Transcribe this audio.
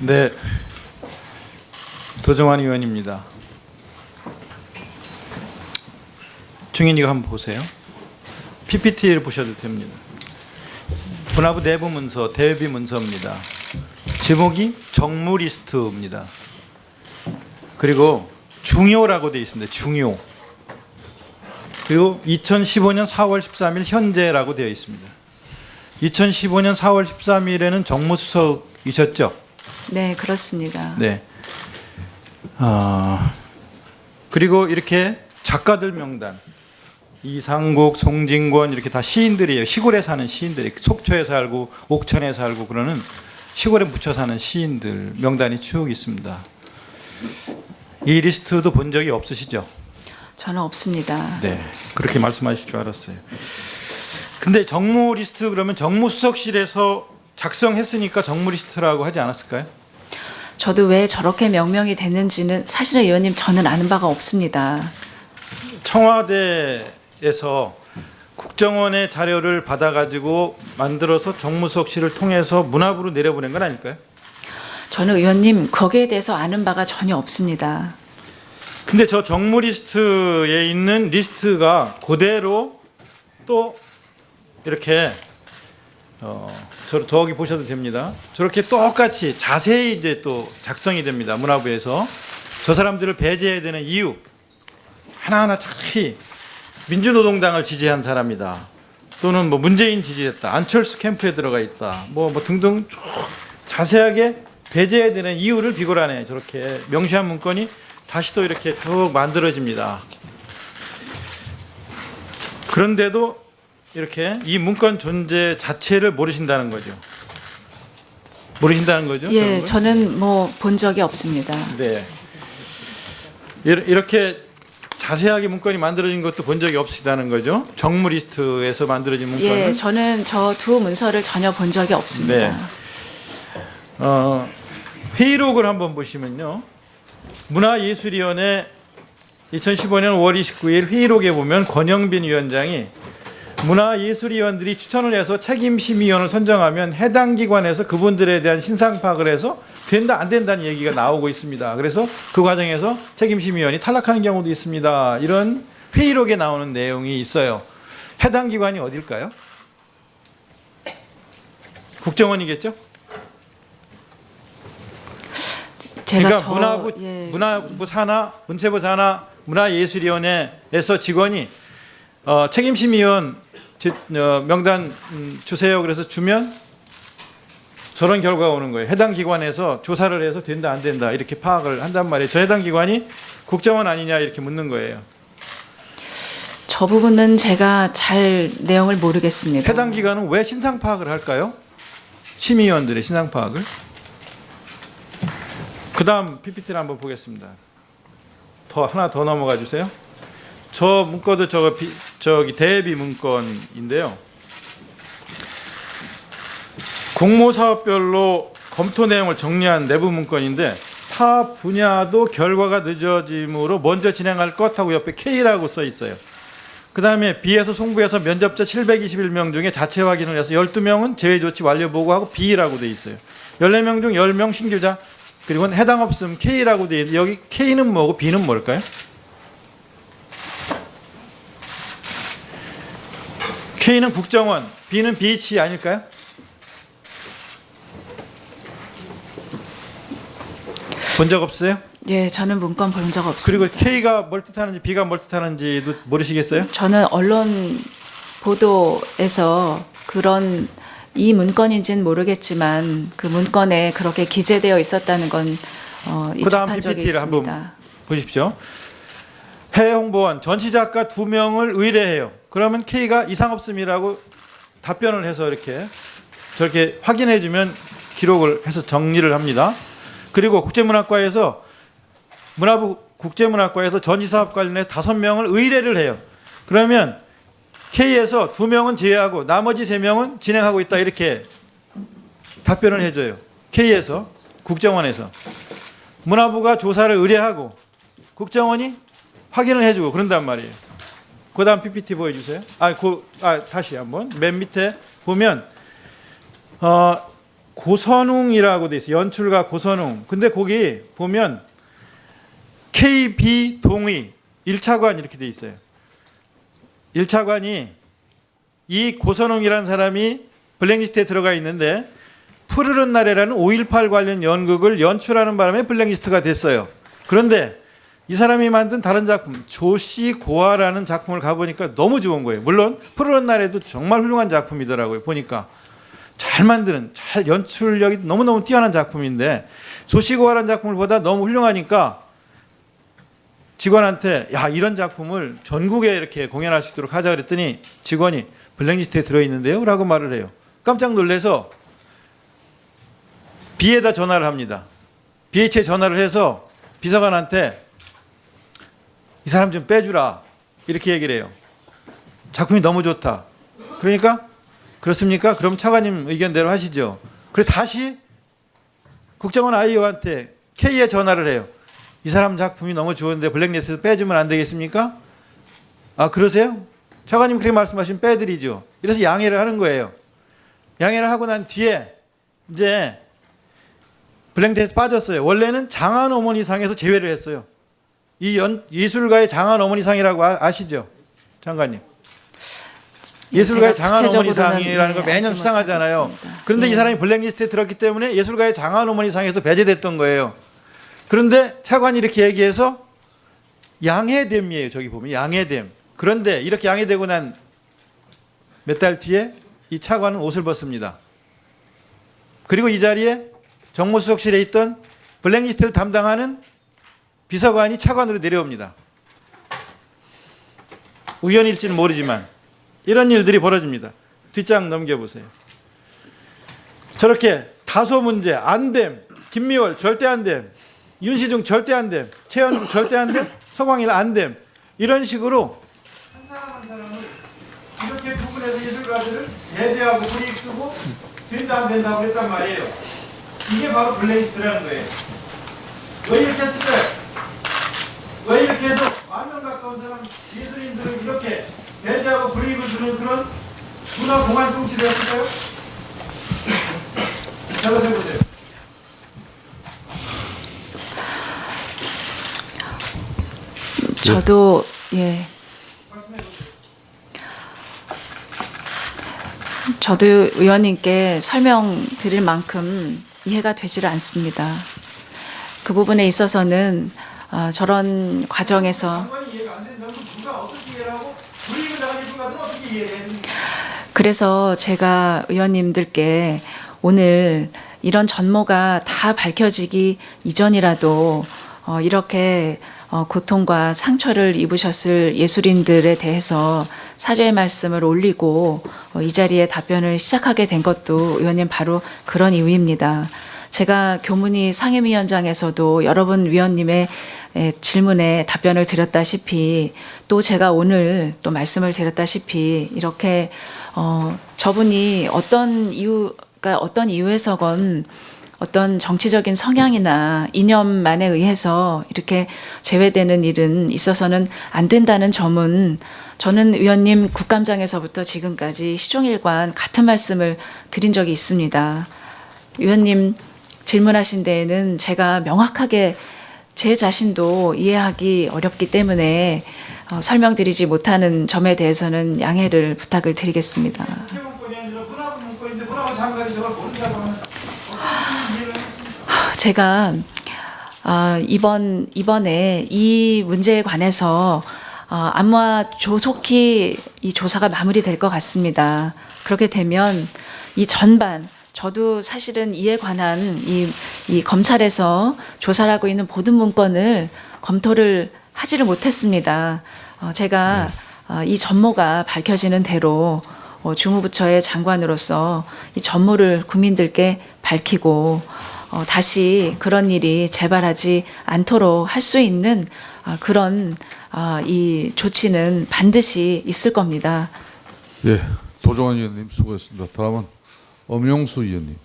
네, 도정환 의원입니다. 증인 이거 한번 보세요. PPT를 보셔도 됩니다. 문화부 내부 문서, 대비 문서입니다. 제목이 정무 리스트입니다. 그리고 중요라고 되어 있습니다. 중요. 그리고 2015년 4월 13일 현재라고 되어 있습니다. 2015년 4월 13일에는 정무수석이셨죠? 네, 그렇습니다. 네. 그리고 이렇게 작가들 명단, 이상국, 송진권 이렇게 다 시인들이에요. 시골에 사는 시인들이 속초에 살고 옥천에 살고 그러는 시골에 묻혀 사는 시인들 명단이 쭉 있습니다. 이 리스트도 본 적이 없으시죠? 저는 없습니다. 네, 그렇게 말씀하실 줄 알았어요. 근데 정무 리스트 그러면 정무수석실에서 작성했으니까 정무 리스트라고 하지 않았을까요? 저도 왜 저렇게 명명이 됐는지는 사실은 의원님 저는 아는 바가 없습니다. 청와대에서 국정원의 자료를 받아가지고 만들어서 정무수석실을 통해서 문화부로 내려보낸 건 아닐까요? 저는 의원님 거기에 대해서 아는 바가 전혀 없습니다. 근데 저 정무 리스트에 있는 리스트가 그대로 또 이렇게 저기 보셔도 됩니다. 저렇게 똑같이 자세히 이제 또 작성이 됩니다. 문화부에서 저 사람들을 배제해야 되는 이유 하나하나 자세히 민주노동당을 지지한 사람이다. 또는 뭐 문재인 지지했다. 안철수 캠프에 들어가 있다. 뭐 등등 쭉 자세하게 배제해야 되는 이유를 비고란에 저렇게 명시한 문건이 다시 또 이렇게 쭉 만들어집니다. 그런데도 이렇게 이 문건 존재 자체를 모르신다는 거죠. 모르신다는 거죠? 예, 저는 뭐 본 적이 없습니다. 네. 이렇게 자세하게 문건이 만들어진 것도 본 적이 없으시다는 거죠. 정무 리스트에서 만들어진 문건은. 예, 저는 저 두 문서를 전혀 본 적이 없습니다. 네. 회의록을 한번 보시면요. 문화예술위원회 2015년 5월 29일 회의록에 보면 권영빈 위원장이 문화예술위원들이 추천을 해서 책임심의위원을 선정하면 해당 기관에서 그분들에 대한 신상 파악을 해서 된다 안 된다는 얘기가 나오고 있습니다. 그래서 그 과정에서 책임심의위원이 탈락하는 경우도 있습니다. 이런 회의록에 나오는 내용이 있어요. 해당 기관이 어딜까요? 국정원이겠죠? 그러니까 문화부 산하, 문체부 산하, 문화예술위원회에서 직원이 책임심의위원 명단 주세요. 그래서 주면 저런 결과가 오는 거예요. 해당 기관에서 조사를 해서 된다 안 된다 이렇게 파악을 한단 말이에요. 저 해당 기관이 국정원 아니냐 이렇게 묻는 거예요. 저 부분은 제가 잘 내용을 모르겠습니다. 해당 기관은 왜 신상 파악을 할까요? 심의위원들의 신상 파악을. 그 다음 PPT를 한번 보겠습니다. 하나 더 넘어가 주세요. 저 문건도 저기 대비 문건인데요. 공모사업별로 검토 내용을 정리한 내부 문건인데 타 분야도 결과가 늦어짐으로 먼저 진행할 것 하고 옆에 K라고 써 있어요. 그 다음에 B에서 송부에서 면접자 721명 중에 자체 확인을 해서 12명은 제외조치 완료 보고하고 B라고 돼 있어요. 14명 중 10명 신규자 그리고 해당 없음 K라고 돼 있는데 여기 K는 뭐고 B는 뭘까요? K는 국정원, B는 BH 아닐까요? 본 적 없어요? 예, 저는 문건 본 적 없습니다. 그리고 K가 뭘 뜻하는지 B가 뭘 뜻하는지도 모르시겠어요? 저는 언론 보도에서 그런 이 문건인지는 모르겠지만 그 문건에 그렇게 기재되어 있었다는 건 그다음 접한 적이 PPT를 있습니다. 한번 보십시오. 해외 홍보원 전시작가 2명을 의뢰해요. 그러면 K가 이상 없음이라고 답변을 해서 이렇게 저렇게 확인해 주면 기록을 해서 정리를 합니다. 그리고 국제문학과에서 문화부 국제문학과에서 전시사업 관련해 5명을 의뢰를 해요. 그러면 K에서 2명은 제외하고 나머지 3명은 진행하고 있다 이렇게 답변을 해줘요. K에서 국정원에서 문화부가 조사를 의뢰하고 국정원이 확인을 해주고 그런단 말이에요. 그 다음 PPT 보여주세요. 다시 한번 맨 밑에 보면 고선웅이라고 돼 있어요. 연출가 고선웅. 근데 거기 보면 KB 동의 1차관 이렇게 돼 있어요. 1차관이 이 고선웅이라는 사람이 블랙리스트에 들어가 있는데 푸르른 날에라는 5.18 관련 연극을 연출하는 바람에 블랙리스트가 됐어요. 그런데 이 사람이 만든 다른 작품 조씨 고아라는 작품을 가보니까 너무 좋은 거예요. 물론 푸르른 날에도 정말 훌륭한 작품이더라고요. 보니까 잘 만드는, 잘 연출력이 너무너무 뛰어난 작품인데 조씨 고아라는 작품을 보다 너무 훌륭하니까 직원한테 야 이런 작품을 전국에 이렇게 공연할 수 있도록 하자 그랬더니 직원이 블랙리스트에 들어있는데요? 라고 말을 해요. 깜짝 놀라서 B에다 전화를 합니다. BH에 전화를 해서 비서관한테 이 사람 좀 빼주라 이렇게 얘기를 해요. 작품이 너무 좋다. 그러니까 그렇습니까? 그럼 차관님 의견대로 하시죠. 그래 다시 국정원 IO한테 K에 전화를 해요. 이 사람 작품이 너무 좋은데 블랙리스트 빼주면 안 되겠습니까? 아 그러세요? 차관님 그렇게 말씀하시면 빼드리죠. 이래서 양해를 하는 거예요. 양해를 하고 난 뒤에 이제 블랙리스트 빠졌어요. 원래는 장안 어머니상에서 제외를 했어요. 이 예술가의 장안 어머니상이라고 아시죠? 장관님. 예술가의 장안 어머니상이라는 걸 매년 수상하잖아요. 그런데 이 사람이 블랙리스트에 들었기 때문에 예술가의 장안 어머니상에서 배제됐던 거예요. 그런데 차관이 이렇게 얘기해서 양해됨이에요. 저기 보면 양해됨. 그런데 이렇게 양해되고 난 몇 달 뒤에 이 차관은 옷을 벗습니다. 그리고 이 자리에 정무수석실에 있던 블랙리스트를 담당하는 비서관이 차관으로 내려옵니다. 우연일지는 모르지만 이런 일들이 벌어집니다. 뒷장 넘겨보세요. 저렇게 다소 문제 안됨, 김미월 절대 안됨, 윤시중 절대 안됨, 최현중 절대 안됨, 서광일 안됨 이런 식으로 한 사람 한 사람을 이렇게 구분해서 예술가들을 배제하고 불이익 쓰고 된다 안 된다고 그랬단 말이에요. 이게 바로 블랙리스트라는 거예요. 왜 이렇게 했을까요? 왜 이렇게 해서 10,000명 가까운 사람 예술인들을 이렇게 배제하고 불이익을 주는 그런 문화 공안 통치를 했을까요? 생각해보세요. 저도 예. 저도 의원님께 설명드릴 만큼 이해가 되지를 않습니다. 그 부분에 있어서는 저런 과정에서 장관이 이해가 안 된다면 누가 어떻게 이해를 하고 불이익을 당한 예술가들은 어떻게 이해를 해야 됩니까? 그래서 제가 의원님들께 오늘 이런 전모가 다 밝혀지기 이전이라도 이렇게 고통과 상처를 입으셨을 예술인들에 대해서 사죄의 말씀을 올리고 이 자리에 답변을 시작하게 된 것도 의원님 바로 그런 이유입니다. 제가 교문위 상임위원장에서도 여러 분 위원님의 질문에 답변을 드렸다시피 또 제가 오늘 또 말씀을 드렸다시피 이렇게 저분이 어떤 이유에서건 어떤 정치적인 성향이나 이념만에 의해서 이렇게 제외되는 일은 있어서는 안 된다는 점은 저는 의원님 국감장에서부터 지금까지 시종일관 같은 말씀을 드린 적이 있습니다. 의원님 질문하신 데에는 제가 명확하게 제 자신도 이해하기 어렵기 때문에 설명드리지 못하는 점에 대해서는 양해를 부탁을 드리겠습니다. 문건이 아니라 문화부 문건인데 문화부 장관이 저걸 모른다고 하면 어떻게 이해를 하겠습니까? 제가 이번에 이 문제에 관해서 아마 조속히 이 조사가 마무리될 것 같습니다. 그렇게 되면 이 전반 저도 사실은 이에 관한 이 검찰에서 조사를 하고 있는 모든 문건을 검토를 하지를 못했습니다. 제가 이 전모가 밝혀지는 대로 주무부처의 장관으로서 이 전모를 국민들께 밝히고 다시 그런 일이 재발하지 않도록 할 수 있는 그런 이 조치는 반드시 있을 겁니다. 예, 도종환 의원님 수고했습니다. 다음은 엄용수 의원님.